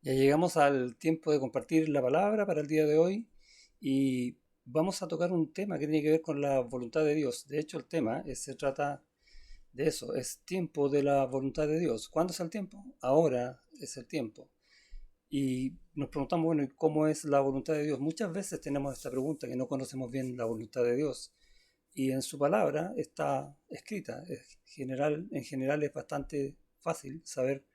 Ya llegamos al tiempo de compartir la palabra para el día de hoy y vamos a tocar un tema que tiene que ver con la voluntad de Dios. De hecho, el tema se trata de eso, es tiempo de la voluntad de Dios. ¿Cuándo es el tiempo? Ahora es el tiempo. Y nos preguntamos, bueno, ¿y cómo es la voluntad de Dios? Muchas veces tenemos esta pregunta, que no conocemos bien la voluntad de Dios. Y en su palabra está escrita. En general es bastante fácil saber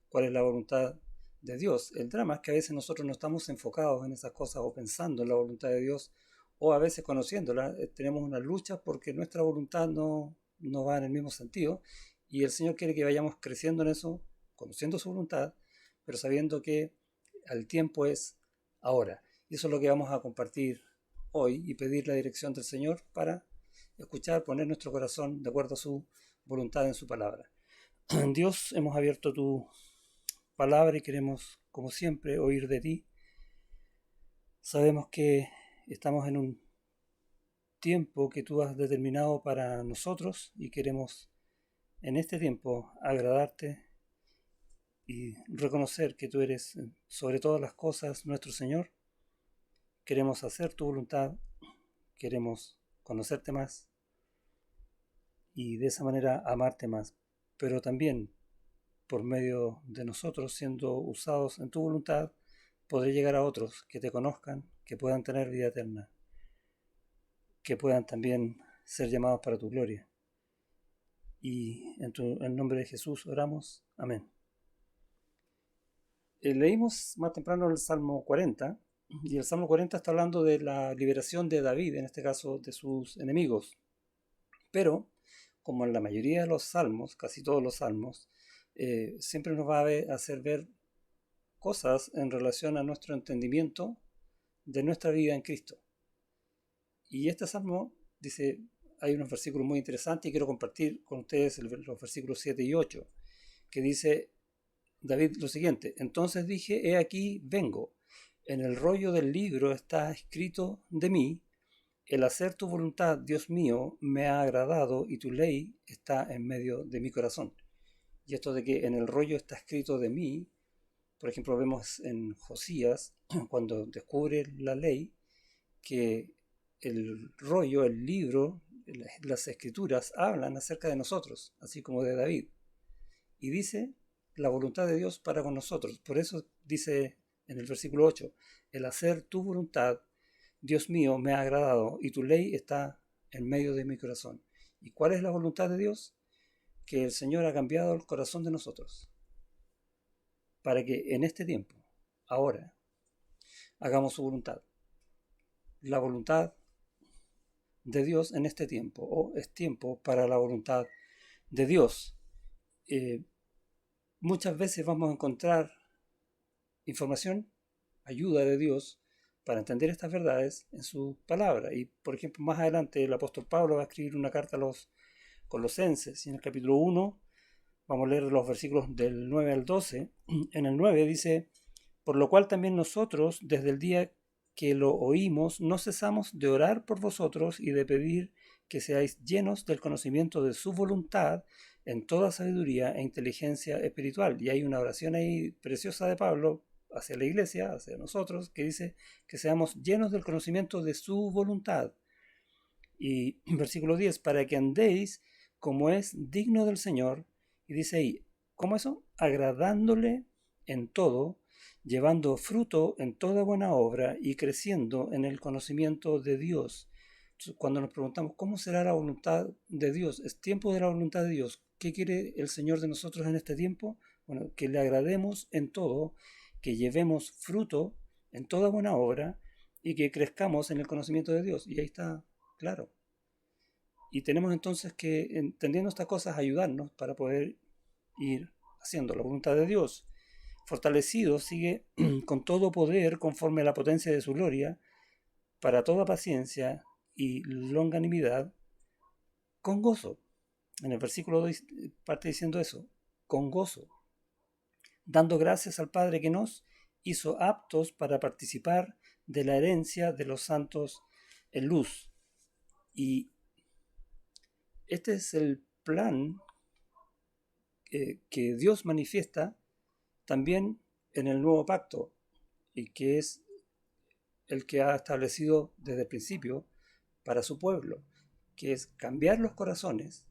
cuál es la voluntad de Dios. El drama es que a veces nosotros no estamos enfocados en esas cosas o pensando en la voluntad de Dios o a veces conociéndola. Tenemos una lucha porque nuestra voluntad no va en el mismo sentido y el Señor quiere que vayamos creciendo en eso, conociendo su voluntad, pero sabiendo que el tiempo es ahora. Y eso es lo que vamos a compartir hoy y pedir la dirección del Señor para escuchar, poner nuestro corazón de acuerdo a su voluntad en su palabra. Dios, hemos abierto tu palabra y queremos, como siempre, oír de ti. Sabemos que estamos en un tiempo que tú has determinado para nosotros y queremos en este tiempo agradarte y reconocer que tú eres sobre todas las cosas nuestro Señor. Queremos hacer tu voluntad, queremos conocerte más y de esa manera amarte más, pero también por medio de nosotros siendo usados en tu voluntad, podré llegar a otros que te conozcan, que puedan tener vida eterna, que puedan también ser llamados para tu gloria. Y en nombre de Jesús oramos. Amén. Leímos más temprano el Salmo 40, y el Salmo 40 está hablando de la liberación de David, en este caso de sus enemigos. Pero, como en la mayoría de los salmos, casi todos los salmos, siempre nos va a hacer ver cosas en relación a nuestro entendimiento de nuestra vida en Cristo. Y este salmo dice, hay unos versículos muy interesantes y quiero compartir con ustedes los versículos 7 y 8, que dice David lo siguiente: entonces dije, he aquí vengo, en el rollo del libro está escrito de mí, el hacer tu voluntad, Dios mío, me ha agradado y tu ley está en medio de mi corazón. Y esto de que en el rollo está escrito de mí, por ejemplo, vemos en Josías, cuando descubre la ley, que el rollo, el libro, las escrituras hablan acerca de nosotros, así como de David. Y dice la voluntad de Dios para con nosotros. Por eso dice en el versículo 8, el hacer tu voluntad, Dios mío, me ha agradado y tu ley está en medio de mi corazón. ¿Y cuál es la voluntad de Dios? Que el Señor ha cambiado el corazón de nosotros para que en este tiempo, ahora, hagamos su voluntad. La voluntad de Dios en este tiempo, o es tiempo para la voluntad de Dios. Eh, Muchas veces vamos a encontrar información, ayuda de Dios para entender estas verdades en su palabra. Y por ejemplo, más adelante el apóstol Pablo va a escribir una carta a los Colosenses y en el capítulo 1 vamos a leer los versículos del 9 al 12. En el 9 dice, por lo cual también nosotros, desde el día que lo oímos, no cesamos de orar por vosotros y de pedir que seáis llenos del conocimiento de su voluntad en toda sabiduría e inteligencia espiritual. Y hay una oración ahí preciosa de Pablo hacia la iglesia, hacia nosotros, que dice que seamos llenos del conocimiento de su voluntad. Y versículo 10, para que andéis como es digno del Señor. Y dice ahí, ¿cómo eso? Agradándole en todo, llevando fruto en toda buena obra y creciendo en el conocimiento de Dios. Entonces, cuando nos preguntamos cómo será la voluntad de Dios, es tiempo de la voluntad de Dios. ¿Qué quiere el Señor de nosotros en este tiempo? Bueno, que le agrademos en todo, que llevemos fruto en toda buena obra y que crezcamos en el conocimiento de Dios. Y ahí está claro. Y tenemos entonces que, entendiendo estas cosas, ayudarnos para poder ir haciendo la voluntad de Dios. Fortalecido sigue con todo poder conforme a la potencia de su gloria, para toda paciencia y longanimidad, con gozo. En el versículo 2 parte diciendo eso, con gozo, dando gracias al Padre que nos hizo aptos para participar de la herencia de los santos en luz. Y este es el plan que Dios manifiesta también en el nuevo pacto y que es el que ha establecido desde el principio para su pueblo, que es cambiar los corazones.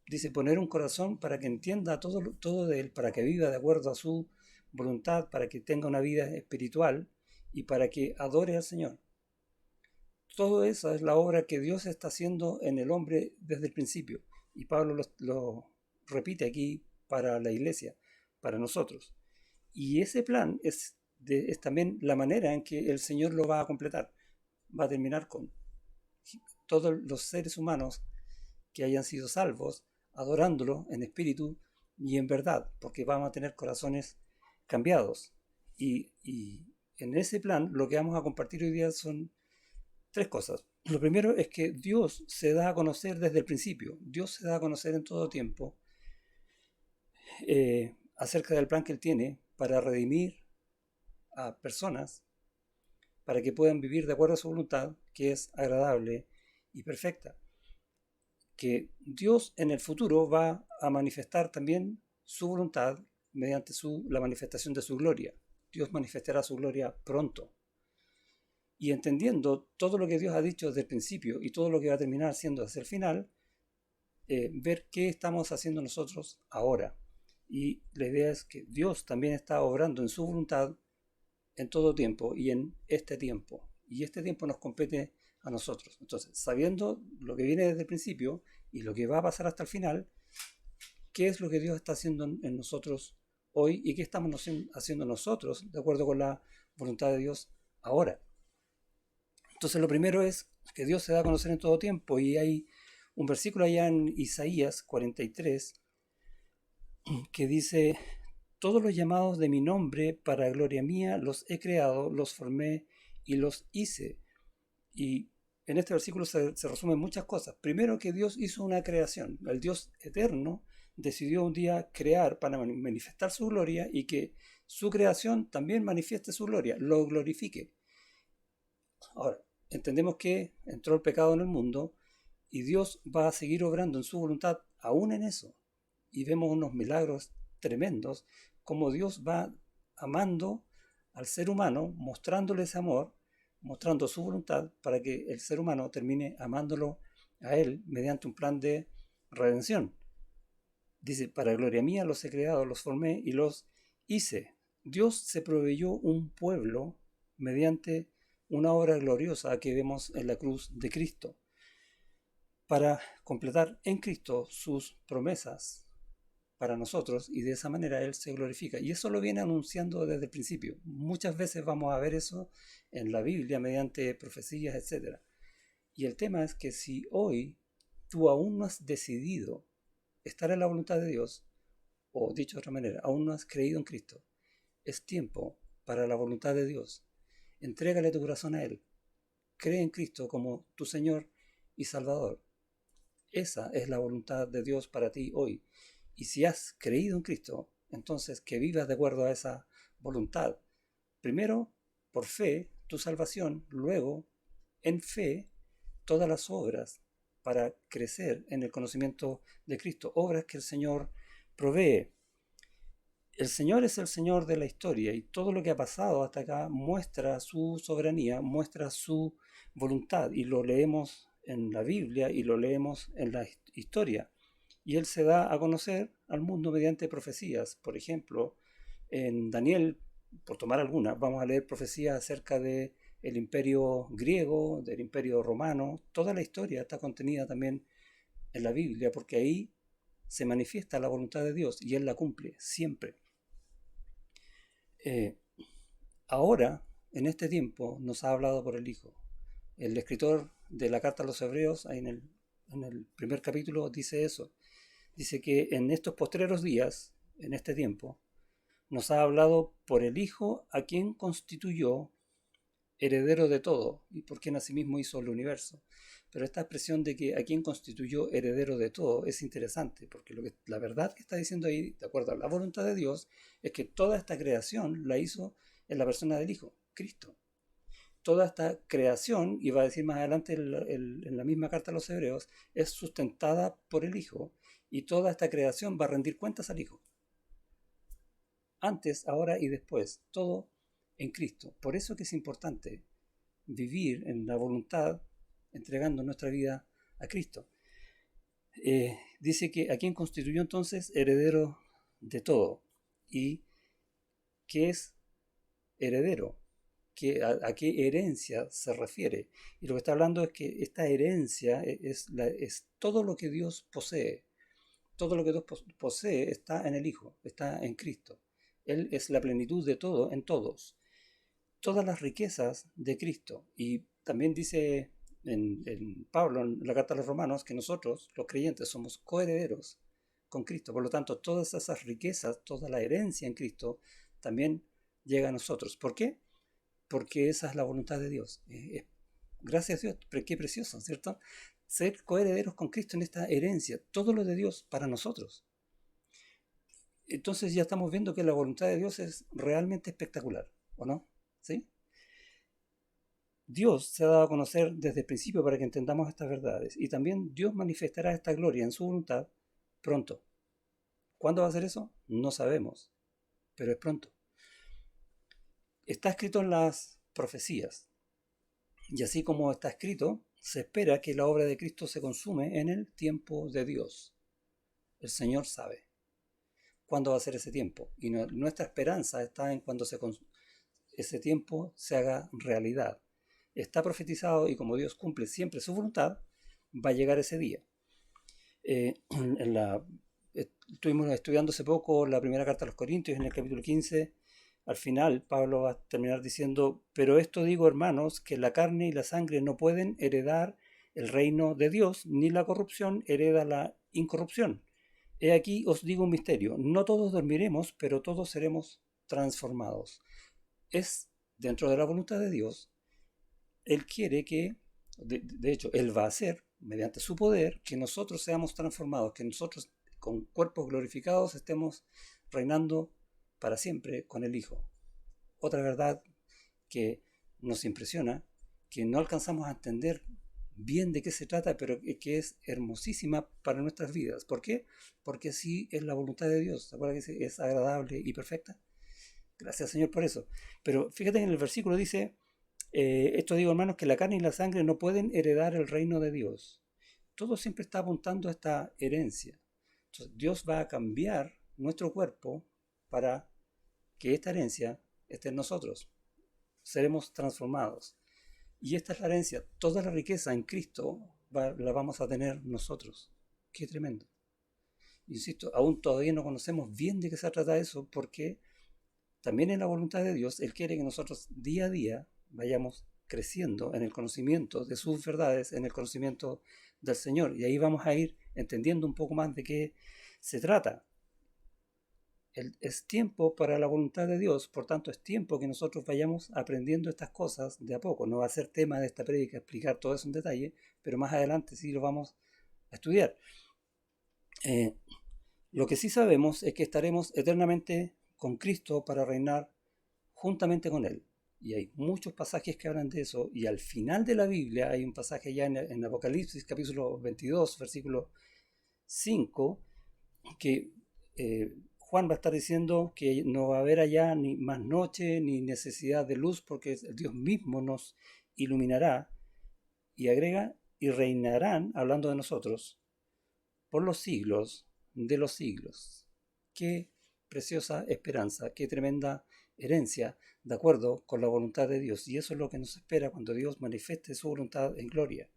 Dice poner un corazón para que entienda todo de él, para que viva de acuerdo a su voluntad, para que tenga una vida espiritual y para que adore al Señor. Todo eso es la obra que Dios está haciendo en el hombre desde el principio. Y Pablo lo repite aquí para la iglesia, para nosotros. Y ese plan es también la manera en que el Señor lo va a completar. Va a terminar con todos los seres humanos que hayan sido salvos, adorándolo en espíritu y en verdad, porque vamos a tener corazones cambiados. Y en ese plan lo que vamos a compartir hoy día son tres cosas. Lo primero es que Dios se da a conocer desde el principio. Dios se da a conocer en todo tiempo acerca del plan que Él tiene para redimir a personas, para que puedan vivir de acuerdo a su voluntad, que es agradable y perfecta. Que Dios en el futuro va a manifestar también su voluntad mediante la manifestación de su gloria. Dios manifestará su gloria pronto. Y entendiendo todo lo que Dios ha dicho desde el principio y todo lo que va a terminar siendo hacia el final, ver qué estamos haciendo nosotros ahora. Y la idea es que Dios también está obrando en su voluntad en todo tiempo y en este tiempo. Y este tiempo nos compete a nosotros. Entonces, sabiendo lo que viene desde el principio y lo que va a pasar hasta el final, ¿qué es lo que Dios está haciendo en nosotros hoy y qué estamos haciendo nosotros de acuerdo con la voluntad de Dios ahora? Entonces, lo primero es que Dios se da a conocer en todo tiempo y hay un versículo allá en Isaías 43 que dice: todos los llamados de mi nombre para gloria mía los he creado, los formé y los hice. Y en este versículo se resumen muchas cosas. Primero, que Dios hizo una creación. El Dios eterno decidió un día crear para manifestar su gloria y que su creación también manifieste su gloria, lo glorifique. Ahora, entendemos que entró el pecado en el mundo y Dios va a seguir obrando en su voluntad aún en eso. Y vemos unos milagros tremendos, como Dios va amando al ser humano, mostrándole ese amor, mostrando su voluntad para que el ser humano termine amándolo a Él mediante un plan de redención. Dice, para gloria mía los he creado, los formé y los hice. Dios se proveyó un pueblo mediante una obra gloriosa que vemos en la cruz de Cristo, para completar en Cristo sus promesas para nosotros, y de esa manera Él se glorifica. Y eso lo viene anunciando desde el principio. Muchas veces vamos a ver eso en la Biblia mediante profecías, etc. Y el tema es que si hoy tú aún no has decidido estar en la voluntad de Dios, o dicho de otra manera, aún no has creído en Cristo, es tiempo para la voluntad de Dios. Entrégale tu corazón a Él. Cree en Cristo como tu Señor y Salvador. Esa es la voluntad de Dios para ti hoy. Y si has creído en Cristo, entonces que vivas de acuerdo a esa voluntad. Primero, por fe, tu salvación. Luego, en fe, todas las obras para crecer en el conocimiento de Cristo. Obras que el Señor provee. El Señor es el Señor de la historia y todo lo que ha pasado hasta acá muestra su soberanía, muestra su voluntad, y lo leemos en la Biblia y lo leemos en la historia. Y Él se da a conocer al mundo mediante profecías. Por ejemplo, en Daniel, por tomar alguna, vamos a leer profecías acerca del imperio griego, del imperio romano. Toda la historia está contenida también en la Biblia, porque ahí se manifiesta la voluntad de Dios y Él la cumple siempre. Eh, Ahora, en este tiempo, nos ha hablado por el Hijo. El escritor de la carta a los Hebreos, ahí en el primer capítulo, dice eso. Dice que en estos postreros días, en este tiempo, nos ha hablado por el Hijo, a quien constituyó heredero de todo y por quien asimismo hizo el universo. Pero esta expresión de que a quien constituyó heredero de todo es interesante, porque la verdad que está diciendo ahí, de acuerdo a la voluntad de Dios, es que toda esta creación la hizo en la persona del Hijo, Cristo. Toda esta creación, y va a decir más adelante en la misma carta a los Hebreos, es sustentada por el Hijo, y toda esta creación va a rendir cuentas al Hijo. antes, ahora y después, todo en Cristo. Por eso que es importante vivir en la voluntad, entregando nuestra vida a Cristo. Dice que a quien constituyó entonces heredero de todo. ¿Y qué es heredero? ¿A qué herencia se refiere? Y lo que está hablando es que esta herencia es todo lo que Dios posee. Todo lo que Dios posee está en el Hijo, está en Cristo. Él es la plenitud de todo en todos. Todas las riquezas de Cristo. Y también dice en Pablo, en la carta a los Romanos, que nosotros, los creyentes, somos coherederos con Cristo. Por lo tanto, todas esas riquezas, toda la herencia en Cristo, también llega a nosotros. ¿Por qué? Porque esa es la voluntad de Dios. Gracias a Dios, qué precioso, ¿cierto? Ser coherederos con Cristo en esta herencia, todo lo de Dios para nosotros. Entonces ya estamos viendo que la voluntad de Dios es realmente espectacular, ¿o no? ¿Sí? Dios se ha dado a conocer desde el principio para que entendamos estas verdades, y también Dios manifestará esta gloria en su voluntad pronto. ¿Cuándo va a ser eso? No sabemos, pero es pronto. Está escrito en las profecías, y así como está escrito, se espera que la obra de Cristo se consume en el tiempo de Dios. El Señor sabe cuándo va a ser ese tiempo, y nuestra esperanza está en cuando ese tiempo se haga realidad. Está profetizado, y como Dios cumple siempre su voluntad, va a llegar ese día. Estuvimos estudiando hace poco la primera carta a los Corintios, en el capítulo 15. Al final, Pablo va a terminar diciendo: pero esto digo, hermanos, que la carne y la sangre no pueden heredar el reino de Dios, ni la corrupción hereda la incorrupción. He aquí os digo un misterio: no todos dormiremos, pero todos seremos transformados. Es dentro de la voluntad de Dios. Él quiere que, de hecho, Él va a hacer, mediante su poder, que nosotros seamos transformados, que nosotros con cuerpos glorificados estemos reinando para siempre con el Hijo. Otra verdad que nos impresiona, que no alcanzamos a entender bien de qué se trata, pero que es hermosísima para nuestras vidas. ¿Por qué? Porque así es la voluntad de Dios. ¿Se acuerdan que es agradable y perfecta? Gracias, Señor, por eso. Pero fíjate que en el versículo dice: esto digo, hermanos, que la carne y la sangre no pueden heredar el reino de Dios. Todo siempre está apuntando a esta herencia. Entonces, Dios va a cambiar nuestro cuerpo para que esta herencia esté en nosotros. Seremos transformados. Y esta es la herencia. Toda la riqueza en Cristo la vamos a tener nosotros. Qué tremendo. Insisto, aún todavía no conocemos bien de qué se trata eso, porque también en la voluntad de Dios, Él quiere que nosotros día a día vayamos creciendo en el conocimiento de sus verdades, en el conocimiento del Señor. Y ahí vamos a ir entendiendo un poco más de qué se trata. Es tiempo para la voluntad de Dios, por tanto es tiempo que nosotros vayamos aprendiendo estas cosas de a poco. No va a ser tema de esta prédica explicar todo eso en detalle, pero más adelante sí lo vamos a estudiar. Lo que sí sabemos es que estaremos eternamente con Cristo para reinar juntamente con Él. Y hay muchos pasajes que hablan de eso, y al final de la Biblia hay un pasaje ya en Apocalipsis capítulo 22, versículo 5, que Juan va a estar diciendo que no va a haber allá ni más noche ni necesidad de luz, porque Dios mismo nos iluminará, y agrega: y reinarán, hablando de nosotros, por los siglos de los siglos. Qué preciosa esperanza, qué tremenda herencia, de acuerdo con la voluntad de Dios. Y eso es lo que nos espera cuando Dios manifieste su voluntad en gloria.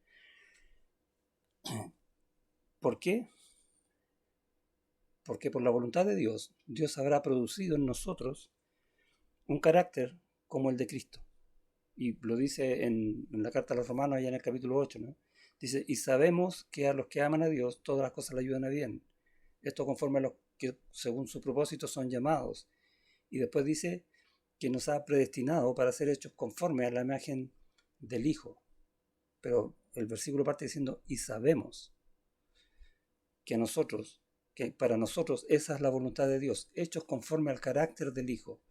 ¿Por qué? Porque por la voluntad de Dios, Dios habrá producido en nosotros un carácter como el de Cristo. Y lo dice en la carta a los Romanos, allá en el capítulo 8, ¿no? Dice: y sabemos que a los que aman a Dios, todas las cosas le ayudan a bien. Esto conforme a los que según su propósito son llamados. Y después dice que nos ha predestinado para ser hechos conforme a la imagen del Hijo. Pero el versículo parte diciendo: y sabemos que para nosotros esa es la voluntad de Dios, hechos conforme al carácter del Hijo.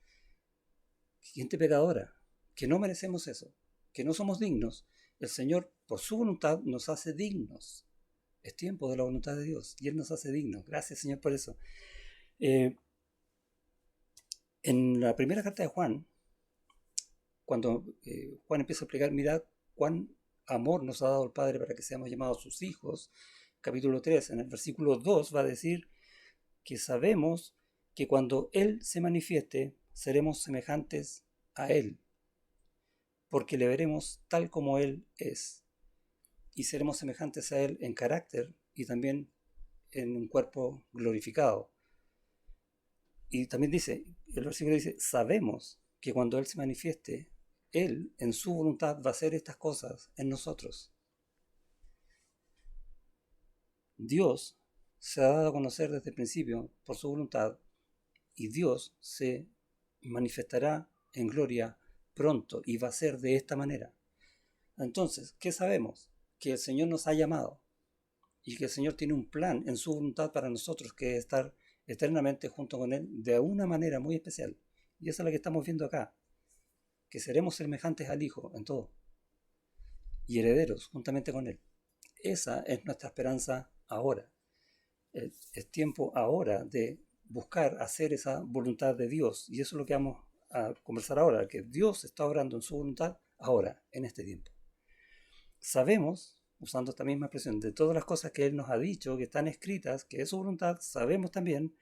Gente pecadora, que no merecemos eso, que no somos dignos. El Señor, por su voluntad, nos hace dignos. Es tiempo de la voluntad de Dios y Él nos hace dignos. Gracias, Señor, por eso. En la primera carta de Juan, cuando Juan empieza a explicar, mirad cuán amor nos ha dado el Padre para que seamos llamados sus hijos, capítulo 3, en el versículo 2 va a decir que sabemos que cuando Él se manifieste, seremos semejantes a Él, porque le veremos tal como Él es, y seremos semejantes a Él en carácter y también en un cuerpo glorificado. Y también dice, el versículo dice, sabemos que cuando Él se manifieste, Él en su voluntad va a hacer estas cosas en nosotros. Dios se ha dado a conocer desde el principio por su voluntad y Dios se manifestará en gloria pronto y va a ser de esta manera. Entonces, ¿qué sabemos? Que el Señor nos ha llamado y que el Señor tiene un plan en su voluntad para nosotros, que es estar eternamente junto con Él de una manera muy especial. Y esa es la que estamos viendo acá, que seremos semejantes al Hijo en todo y herederos juntamente con Él. Esa es nuestra esperanza ahora. Es tiempo ahora de buscar hacer esa voluntad de Dios, y eso es lo que vamos a conversar ahora, que Dios está obrando en su voluntad ahora, en este tiempo. Sabemos, usando esta misma expresión, de todas las cosas que Él nos ha dicho, que están escritas, que es su voluntad, sabemos también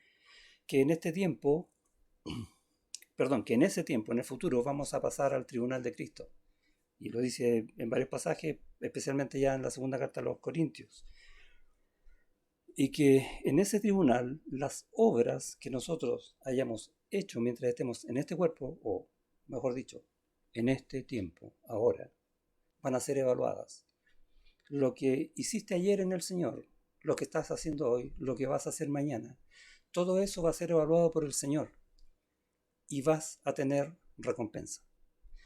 que en este tiempo, que en ese tiempo, en el futuro, vamos a pasar al tribunal de Cristo. Y lo dice en varios pasajes, especialmente ya en la segunda carta a los Corintios. Y que en ese tribunal las obras que nosotros hayamos hecho mientras estemos en este cuerpo, o mejor dicho, en este tiempo, ahora, van a ser evaluadas. Lo que hiciste ayer en el Señor, lo que estás haciendo hoy, lo que vas a hacer mañana, todo eso va a ser evaluado por el Señor y vas a tener recompensa.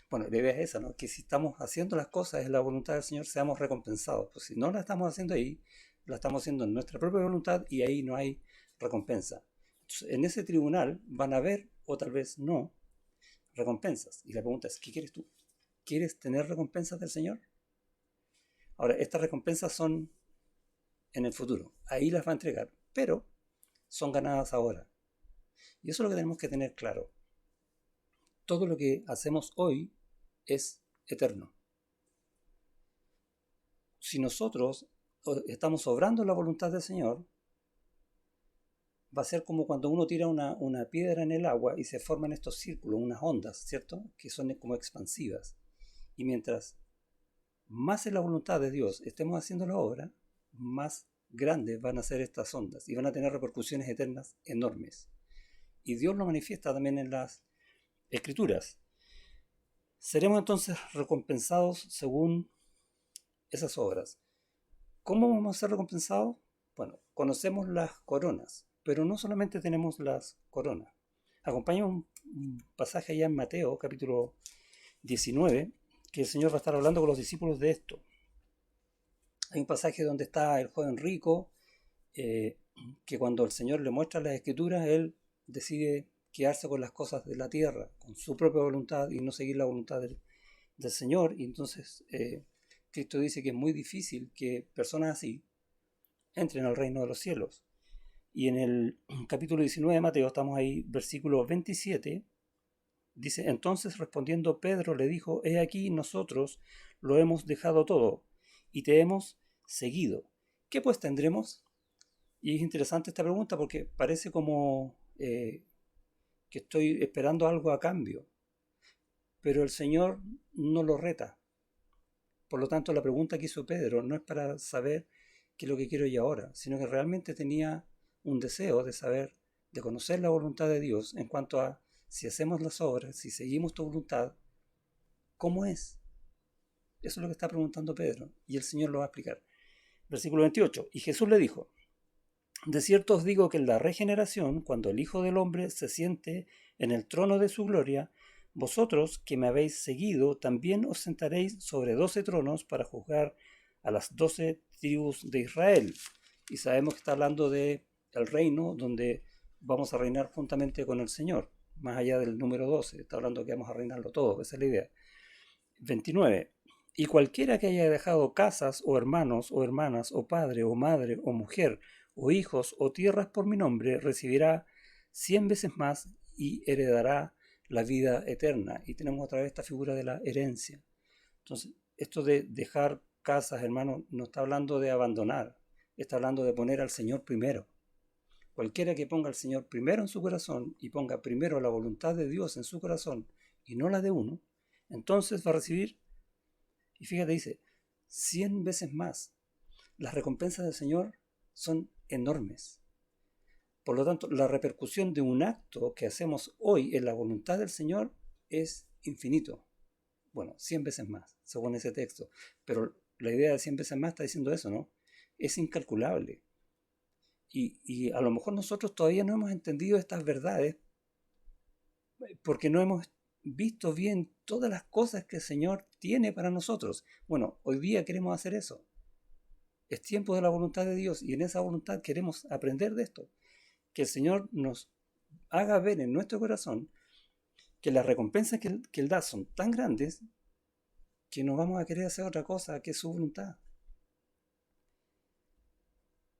Bueno, la idea es esa, ¿no? Que si estamos haciendo las cosas en la voluntad del Señor, seamos recompensados. Pues si no la estamos haciendo ahí, la estamos haciendo en nuestra propia voluntad y ahí no hay recompensa. Entonces, en ese tribunal van a haber, o tal vez no, recompensas. Y la pregunta es, ¿qué quieres tú? ¿Quieres tener recompensas del Señor? Ahora, estas recompensas son en el futuro. Ahí las va a entregar, pero son ganadas ahora. Y eso es lo que tenemos que tener claro. Todo lo que hacemos hoy es eterno. Si nosotros estamos obrando la voluntad del Señor, va a ser como cuando uno tira una piedra en el agua y se forman estos círculos, unas ondas, ¿cierto? Que son como expansivas. Y mientras más en la voluntad de Dios estemos haciendo la obra, más grandes van a ser estas ondas y van a tener repercusiones eternas enormes. Y Dios lo manifiesta también en las Escrituras. Seremos entonces recompensados según esas obras. ¿Cómo vamos a ser recompensados? Bueno, conocemos las coronas, pero no solamente tenemos las coronas. Acompáñame un pasaje allá en Mateo, capítulo 19, que el Señor va a estar hablando con los discípulos de esto. Hay un pasaje donde está el joven rico, que cuando el Señor le muestra las Escrituras, él decide quedarse con las cosas de la tierra, con su propia voluntad y no seguir la voluntad del Señor. Y entonces Cristo dice que es muy difícil que personas así entren al reino de los cielos. Y en el capítulo 19 de Mateo, estamos ahí, versículo 27, dice, entonces respondiendo Pedro le dijo, he aquí nosotros lo hemos dejado todo y te hemos seguido. ¿Qué pues tendremos? Y es interesante esta pregunta porque parece como que estoy esperando algo a cambio, pero el Señor no lo reta. Por lo tanto, la pregunta que hizo Pedro no es para saber qué es lo que quiero yo ahora, sino que realmente tenía un deseo de saber, de conocer la voluntad de Dios en cuanto a si hacemos las obras, si seguimos tu voluntad, ¿cómo es? Eso es lo que está preguntando Pedro y el Señor lo va a explicar. Versículo 28. Y Jesús le dijo, de cierto os digo que en la regeneración, cuando el Hijo del Hombre se siente en el trono de su gloria, vosotros que me habéis seguido también os sentaréis sobre 12 tronos para juzgar a las 12 tribus de Israel. Y sabemos que está hablando del reino donde vamos a reinar juntamente con el Señor, más allá del número 12. Está hablando que vamos a reinarlo todo, esa es la idea. 29. Y cualquiera que haya dejado casas o hermanos o hermanas o padre o madre o mujer o hijos o tierras por mi nombre recibirá 100 veces más y heredará la vida eterna. Y tenemos otra vez esta figura de la herencia. Entonces, esto de dejar casas, hermano, no está hablando de abandonar, está hablando de poner al Señor primero. Cualquiera que ponga al Señor primero en su corazón y ponga primero la voluntad de Dios en su corazón y no la de uno, entonces va a recibir, y fíjate, dice, 100 veces más. Las recompensas del Señor son enormes. Por lo tanto, la repercusión de un acto que hacemos hoy en la voluntad del Señor es infinito. Bueno, 100 veces más, según ese texto. Pero la idea de 100 veces más está diciendo eso, ¿no? Es incalculable. Y a lo mejor nosotros todavía no hemos entendido estas verdades porque no hemos visto bien todas las cosas que el Señor tiene para nosotros. Bueno, hoy día queremos hacer eso. Es tiempo de la voluntad de Dios y en esa voluntad queremos aprender de esto. Que el Señor nos haga ver en nuestro corazón que las recompensas que Él da son tan grandes que no vamos a querer hacer otra cosa que su voluntad.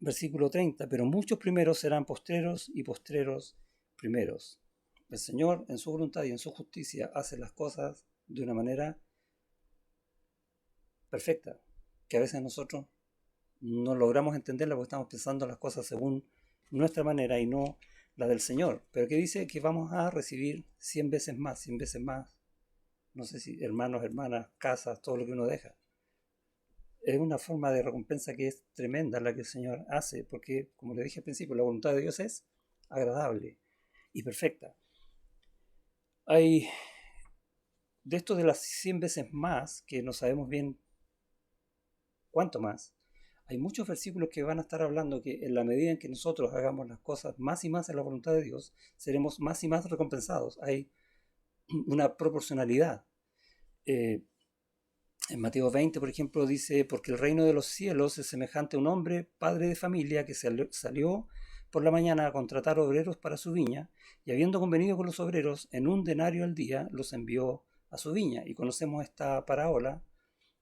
Versículo 30, pero muchos primeros serán postreros y postreros primeros. El Señor en su voluntad y en su justicia hace las cosas de una manera perfecta, que a veces nosotros no logramos entenderla porque estamos pensando las cosas según nuestra manera y no la del Señor. Pero que dice que vamos a recibir 100 veces más, 100 veces más. No sé si hermanos, hermanas, casas, todo lo que uno deja. Es una forma de recompensa que es tremenda la que el Señor hace, porque, como le dije al principio, la voluntad de Dios es agradable y perfecta. Hay de esto de las 100 veces más, que no sabemos bien cuánto más, hay muchos versículos que van a estar hablando que en la medida en que nosotros hagamos las cosas más y más en la voluntad de Dios, seremos más y más recompensados. Hay una proporcionalidad. En Mateo 20, por ejemplo, dice, porque el reino de los cielos es semejante a un hombre, padre de familia, que salió por la mañana a contratar obreros para su viña, y habiendo convenido con los obreros, en un denario al día los envió a su viña. Y conocemos esta parábola,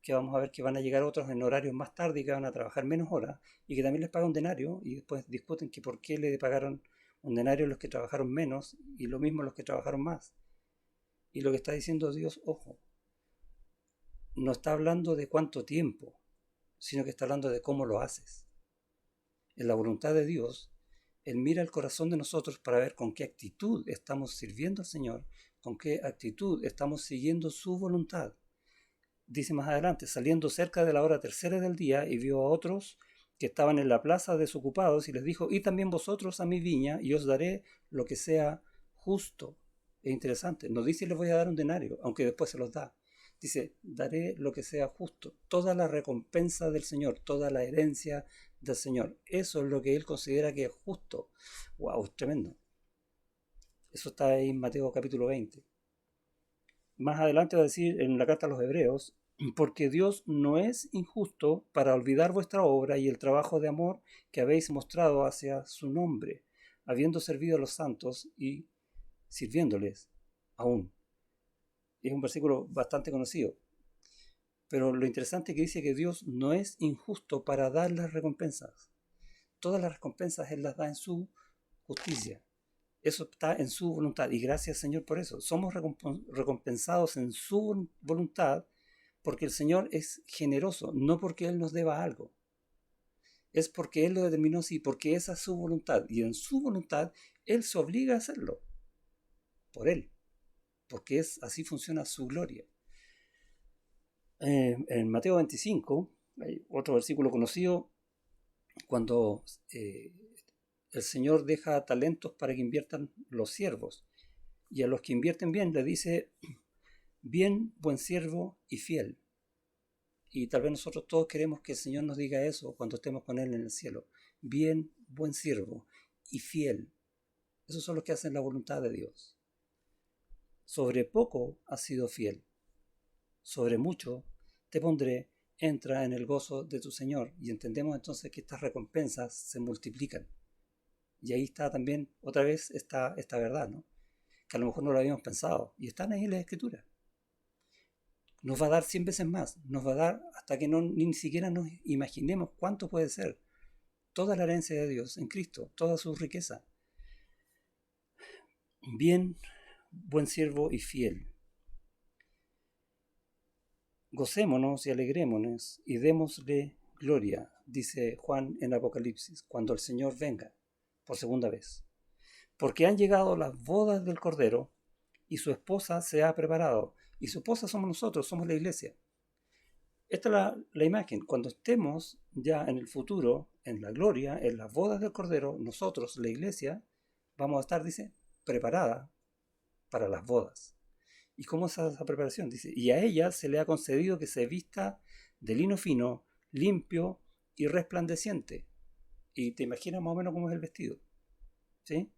que vamos a ver que van a llegar otros en horarios más tarde y que van a trabajar menos horas, y que también les paga un denario, y después discuten que por qué le pagaron un denario a los que trabajaron menos, y lo mismo a los que trabajaron más. Y lo que está diciendo Dios, ojo, no está hablando de cuánto tiempo, sino que está hablando de cómo lo haces. En la voluntad de Dios, Él mira el corazón de nosotros para ver con qué actitud estamos sirviendo al Señor, con qué actitud estamos siguiendo su voluntad. Dice más adelante, saliendo cerca de la hora tercera del día, y vio a otros que estaban en la plaza desocupados, y les dijo, y también vosotros a mi viña, y os daré lo que sea justo. Es interesante, no dice les voy a dar un denario, aunque después se los da. Dice, daré lo que sea justo, toda la recompensa del Señor, toda la herencia del Señor. Eso es lo que Él considera que es justo. ¡Wow! Es tremendo. Eso está ahí en Mateo capítulo 20. Más adelante va a decir en la carta a los Hebreos, porque Dios no es injusto para olvidar vuestra obra y el trabajo de amor que habéis mostrado hacia su nombre, habiendo servido a los santos y sirviéndoles aún. Es un versículo bastante conocido. Pero lo interesante es que dice que Dios no es injusto para dar las recompensas. Todas las recompensas Él las da en su justicia. Eso está en su voluntad. Y gracias, Señor, por eso. Somos recompensados en su voluntad porque el Señor es generoso, no porque Él nos deba algo. Es porque Él lo determinó así, porque esa es su voluntad. Y en su voluntad Él se obliga a hacerlo. Por Él. Porque así funciona su gloria. En Mateo 25, hay otro versículo conocido, cuando el Señor deja talentos para que inviertan los siervos. Y a los que invierten bien le dice, bien, buen siervo y fiel. Y tal vez nosotros todos queremos que el Señor nos diga eso cuando estemos con Él en el cielo. Bien, buen siervo y fiel. Esos son los que hacen la voluntad de Dios. Sobre poco has sido fiel. Sobre mucho te pondré, entra en el gozo de tu Señor. Y entendemos entonces que estas recompensas se multiplican. Y ahí está también, otra vez, esta verdad, ¿no? Que a lo mejor no lo habíamos pensado. Y están ahí en la Escritura. Nos va a dar 100 veces más. Nos va a dar hasta que ni siquiera nos imaginemos cuánto puede ser. Toda la herencia de Dios en Cristo, toda su riqueza. Bien, buen siervo y fiel. Gocémonos y alegrémonos y démosle gloria, dice Juan en Apocalipsis, cuando el Señor venga por segunda vez. Porque han llegado las bodas del Cordero y su esposa se ha preparado. Y su esposa somos nosotros, somos la iglesia. Esta es la imagen. Cuando estemos ya en el futuro, en la gloria, en las bodas del Cordero, nosotros, la iglesia, vamos a estar, dice, preparada para las bodas. ¿Y cómo es esa preparación? Dice, y a ella se le ha concedido que se vista de lino fino, limpio y resplandeciente. Y te imaginas más o menos cómo es el vestido. ¿Sí?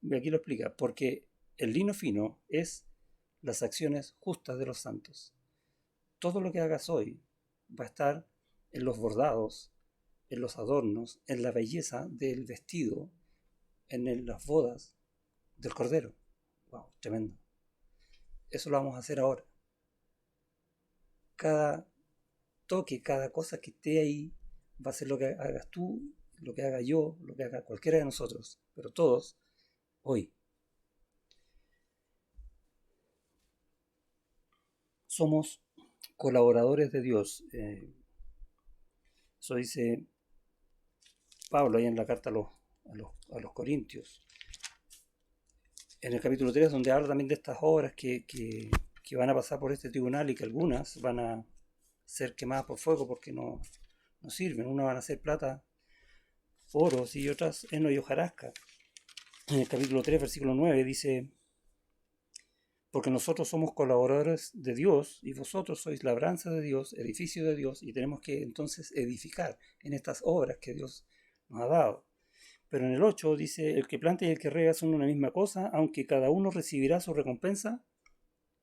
Y aquí lo explica. Porque el lino fino es las acciones justas de los santos. Todo lo que hagas hoy va a estar en los bordados, en los adornos, en la belleza del vestido, en las bodas del Cordero. Wow, tremendo. Eso lo vamos a hacer ahora. Cada toque, cada cosa que esté ahí, va a ser lo que hagas tú, lo que haga yo, lo que haga cualquiera de nosotros, pero todos hoy. Somos colaboradores de Dios. Eso dice Pablo ahí en la carta a los Corintios. En el capítulo 3, donde habla también de estas obras que van a pasar por este tribunal y que algunas van a ser quemadas por fuego porque no sirven. Unas van a ser plata, oros y otras heno y hojarasca. En el capítulo 3, versículo 9 dice, porque nosotros somos colaboradores de Dios y vosotros sois labranza de Dios, edificio de Dios, y tenemos que entonces edificar en estas obras que Dios nos ha dado. Pero en el 8 dice, el que planta y el que riega son una misma cosa, aunque cada uno recibirá su recompensa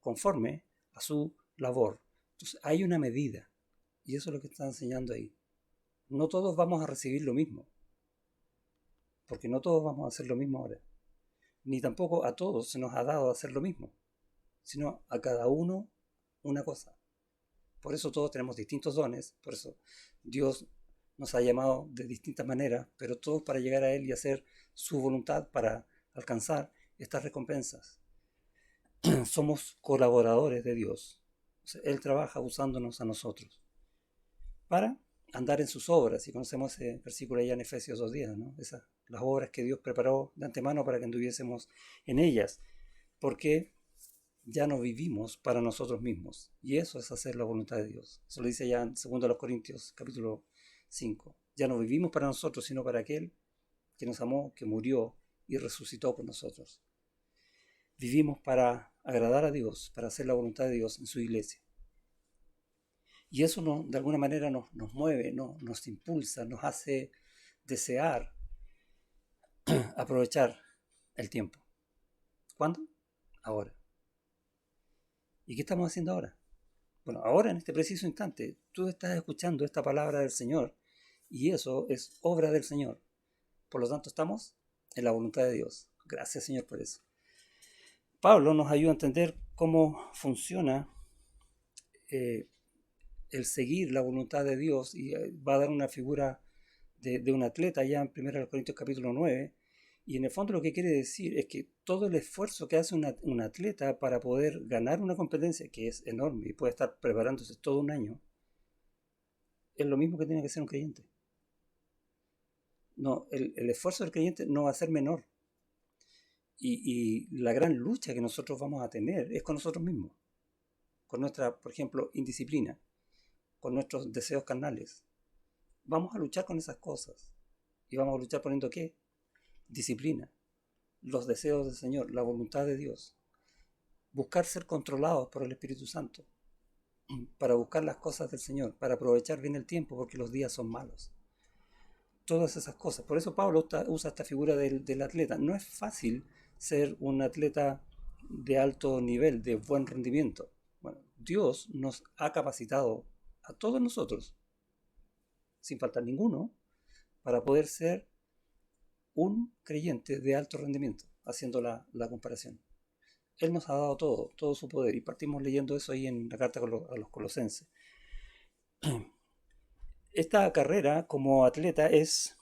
conforme a su labor. Entonces hay una medida, y eso es lo que está enseñando ahí. No todos vamos a recibir lo mismo, porque no todos vamos a hacer lo mismo ahora. Ni tampoco a todos se nos ha dado hacer lo mismo, sino a cada uno una cosa. Por eso todos tenemos distintos dones, por eso Dios nos ha llamado de distintas maneras, pero todos para llegar a Él y hacer su voluntad para alcanzar estas recompensas. Somos colaboradores de Dios. O sea, Él trabaja usándonos a nosotros para andar en sus obras. Y conocemos ese versículo allá en Efesios 2:10, ¿no? Las obras que Dios preparó de antemano para que anduviésemos en ellas. Porque ya no vivimos para nosotros mismos. Y eso es hacer la voluntad de Dios. Eso lo dice ya en 2 Corintios capítulo 5. Ya no vivimos para nosotros, sino para aquel que nos amó, que murió y resucitó por nosotros. Vivimos para agradar a Dios, para hacer la voluntad de Dios en su iglesia. Y eso de alguna manera nos mueve, nos impulsa, nos hace desear aprovechar el tiempo. ¿Cuándo? Ahora. ¿Y qué estamos haciendo ahora? Bueno, ahora en este preciso instante, tú estás escuchando esta palabra del Señor y eso es obra del Señor. Por lo tanto, estamos en la voluntad de Dios. Gracias, Señor, por eso. Pablo nos ayuda a entender cómo funciona el seguir la voluntad de Dios y va a dar una figura de un atleta ya en 1 Corintios capítulo 9. Y en el fondo lo que quiere decir es que todo el esfuerzo que hace un atleta para poder ganar una competencia, que es enorme y puede estar preparándose todo un año, es lo mismo que tiene que hacer un creyente. No, el esfuerzo del creyente no va a ser menor. Y la gran lucha que nosotros vamos a tener es con nosotros mismos, con nuestra, por ejemplo, indisciplina, con nuestros deseos carnales. Vamos a luchar con esas cosas. ¿Y vamos a luchar poniendo qué? Disciplina, los deseos del Señor, la voluntad de Dios. Buscar ser controlados por el Espíritu Santo, para buscar las cosas del Señor, para aprovechar bien el tiempo porque los días son malos. Todas esas cosas. Por eso Pablo usa esta figura del atleta. No es fácil ser un atleta de alto nivel, de buen rendimiento. Bueno, Dios nos ha capacitado a todos nosotros, sin faltar ninguno, para poder ser un creyente de alto rendimiento, haciendo la comparación. Él nos ha dado todo su poder, y partimos leyendo eso ahí en la carta a los Colosenses. Esta carrera como atleta es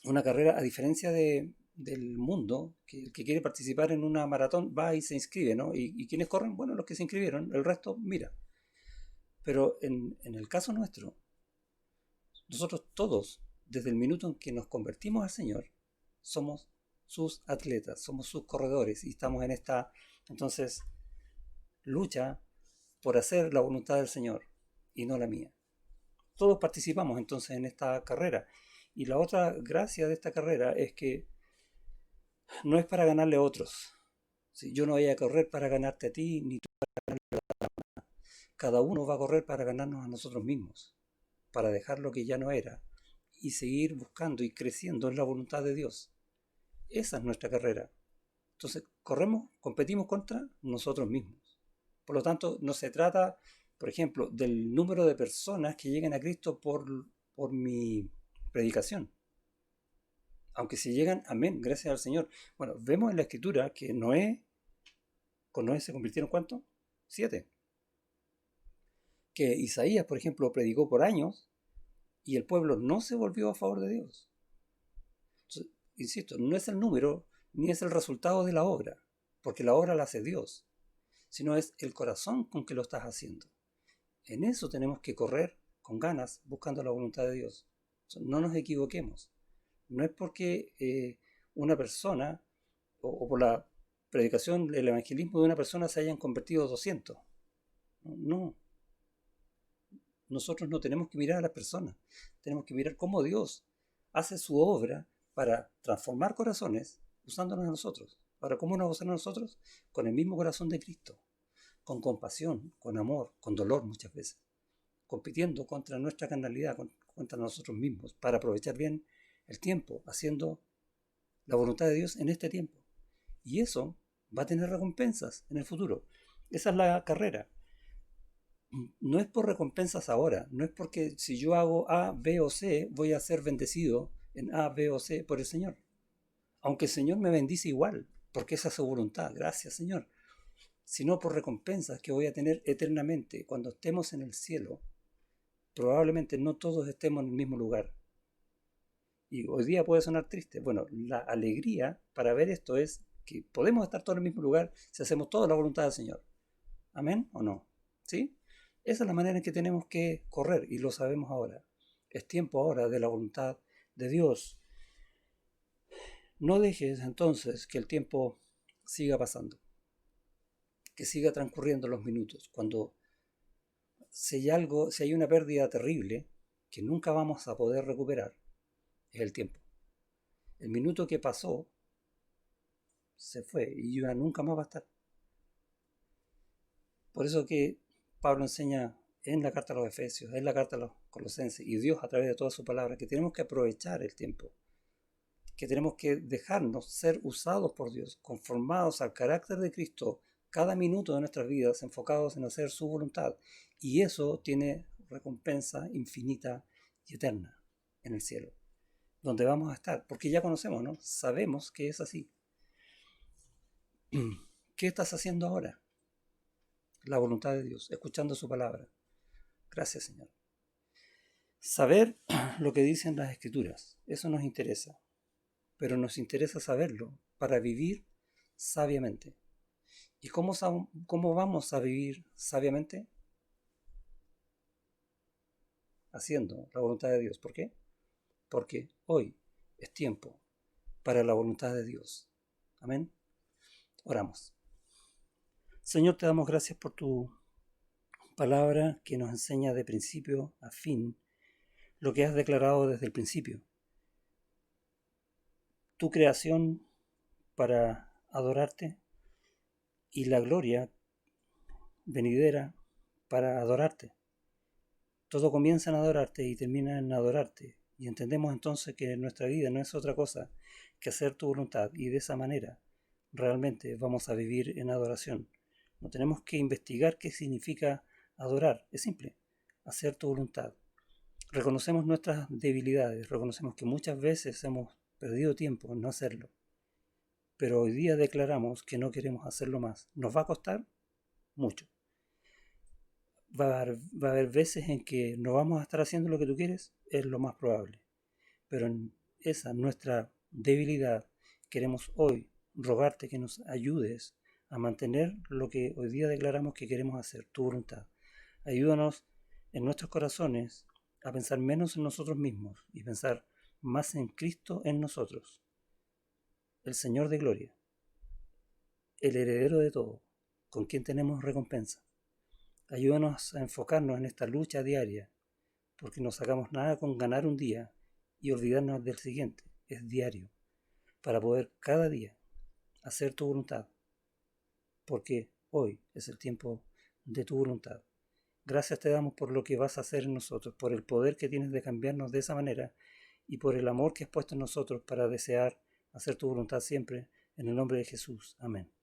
una carrera, a diferencia de del mundo, que el que quiere participar en una maratón va y se inscribe, ¿no? ¿Y quiénes corren? Bueno, los que se inscribieron, el resto, mira. Pero en el caso nuestro, nosotros todos, desde el minuto en que nos convertimos al Señor, somos sus atletas, somos sus corredores y estamos en esta, entonces, lucha por hacer la voluntad del Señor y no la mía. Todos participamos entonces en esta carrera. Y la otra gracia de esta carrera es que no es para ganarle a otros. Si yo no voy a correr para ganarte a ti, ni tú. Cada uno va a correr para ganarnos a nosotros mismos, para dejar lo que ya no era y seguir buscando y creciendo en la voluntad de Dios. Esa es nuestra carrera. Entonces, corremos, competimos contra nosotros mismos. Por lo tanto, no se trata, por ejemplo, del número de personas que lleguen a Cristo por mi predicación. Aunque si llegan, amén, gracias al Señor. Bueno, vemos en la Escritura que con Noé se convirtieron ¿cuántos? 7. Que Isaías, por ejemplo, predicó por años y el pueblo no se volvió a favor de Dios. Entonces, insisto, no es el número ni es el resultado de la obra, porque la obra la hace Dios, sino es el corazón con que lo estás haciendo. En eso tenemos que correr con ganas, buscando la voluntad de Dios. No nos equivoquemos. No es porque una persona o por la predicación, el evangelismo de una persona se hayan convertido 200. No. Nosotros no tenemos que mirar a las personas, tenemos que mirar cómo Dios hace su obra para transformar corazones usándonos a nosotros. Ahora, ¿cómo nos usan a nosotros? Con el mismo corazón de Cristo, con compasión, con amor, con dolor muchas veces, compitiendo contra nuestra carnalidad, contra nosotros mismos, para aprovechar bien el tiempo, haciendo la voluntad de Dios en este tiempo. Y eso va a tener recompensas en el futuro. Esa es la carrera. No es por recompensas ahora, no es porque si yo hago A, B o C, voy a ser bendecido en A, B o C por el Señor. Aunque el Señor me bendice igual, porque esa es su voluntad, gracias Señor. Sino por recompensas que voy a tener eternamente. Cuando estemos en el cielo, probablemente no todos estemos en el mismo lugar. Y hoy día puede sonar triste. Bueno, la alegría para ver esto es que podemos estar todos en el mismo lugar si hacemos toda la voluntad del Señor. ¿Amén o no? ¿Sí? Esa es la manera en que tenemos que correr y lo sabemos ahora. Es tiempo ahora de la voluntad de Dios. No dejes entonces que el tiempo siga pasando, que siga transcurriendo los minutos. Cuando si hay una pérdida terrible que nunca vamos a poder recuperar, es el tiempo. El minuto que pasó se fue y ya nunca más va a estar. Por eso que Pablo enseña en la carta a los Efesios, en la carta a los Colosenses y Dios a través de toda su palabra que tenemos que aprovechar el tiempo, que tenemos que dejarnos ser usados por Dios, conformados al carácter de Cristo cada minuto de nuestras vidas, enfocados en hacer su voluntad. Y eso tiene recompensa infinita y eterna en el cielo, donde vamos a estar, porque ya conocemos, ¿no? Sabemos que es así. ¿Qué estás haciendo ahora? La voluntad de Dios, escuchando su palabra. Gracias, Señor. Saber lo que dicen las Escrituras, eso nos interesa, pero nos interesa saberlo para vivir sabiamente. ¿Y cómo vamos a vivir sabiamente? Haciendo la voluntad de Dios. ¿Por qué? Porque hoy es tiempo para la voluntad de Dios. Amén. Oramos. Señor, te damos gracias por tu palabra que nos enseña de principio a fin lo que has declarado desde el principio. Tu creación para adorarte y la gloria venidera para adorarte. Todo comienza en adorarte y termina en adorarte. Y entendemos entonces que nuestra vida no es otra cosa que hacer tu voluntad. Y de esa manera realmente vamos a vivir en adoración. No tenemos que investigar qué significa adorar. Es simple, hacer tu voluntad. Reconocemos nuestras debilidades, reconocemos que muchas veces hemos perdido tiempo en no hacerlo. Pero hoy día declaramos que no queremos hacerlo más. ¿Nos va a costar? Mucho. Va a haber veces en que no vamos a estar haciendo lo que tú quieres, es lo más probable. Pero en esa nuestra debilidad queremos hoy rogarte que nos ayudes a mantener lo que hoy día declaramos que queremos hacer, tu voluntad. Ayúdanos en nuestros corazones a pensar menos en nosotros mismos y pensar más en Cristo en nosotros, el Señor de gloria, el heredero de todo, con quien tenemos recompensa. Ayúdanos a enfocarnos en esta lucha diaria, porque no sacamos nada con ganar un día y olvidarnos del siguiente, es diario, para poder cada día hacer tu voluntad, porque hoy es el tiempo de tu voluntad. Gracias te damos por lo que vas a hacer en nosotros, por el poder que tienes de cambiarnos de esa manera y por el amor que has puesto en nosotros para desear hacer tu voluntad siempre, en el nombre de Jesús. Amén.